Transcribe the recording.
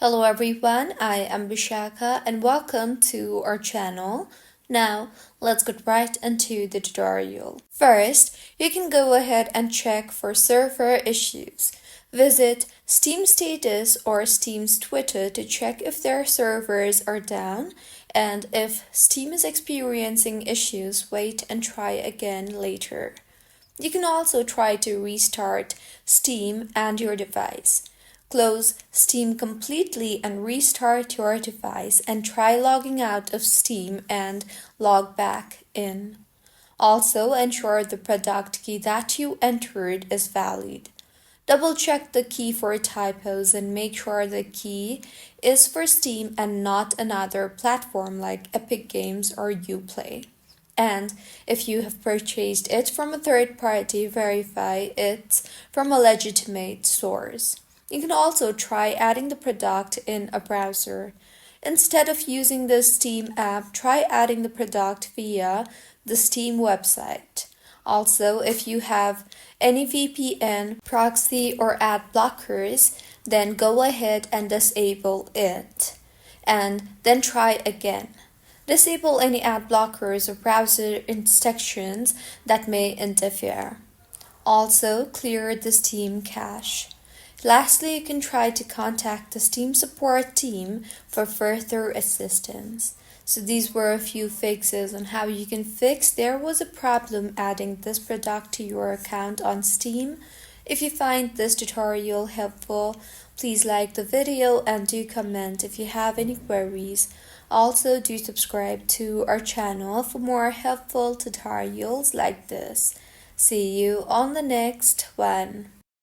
Hello everyone, I am Vishaka and welcome to our channel. Now, let's get right into the tutorial. First, you can go ahead and check for server issues. Visit Steam status or Steam's Twitter to check if their servers are down, and if Steam is experiencing issues, wait and try again later. You can also try to restart Steam and your device. Close Steam completely and restart your device and try logging out of Steam and log back in. Also, ensure the product key that you entered is valid. Double check the key for typos and make sure the key is for Steam and not another platform like Epic Games or Uplay. And if you have purchased it from a third party, verify it's from a legitimate source. You can also try adding the product in a browser. Instead of using the Steam app, try adding the product via the Steam website. Also, if you have any VPN, proxy, or ad blockers, then go ahead and disable it. And then try again. Disable any ad blockers or browser instructions that may interfere. Also, clear the Steam cache. Lastly, you can try to contact the Steam support team for further assistance. So these were a few fixes on how you can fix there was a problem adding this product to your account on Steam. If you find this tutorial helpful, please like the video and do comment if you have any queries. Also, do subscribe to our channel for more helpful tutorials like this. See you on the next one.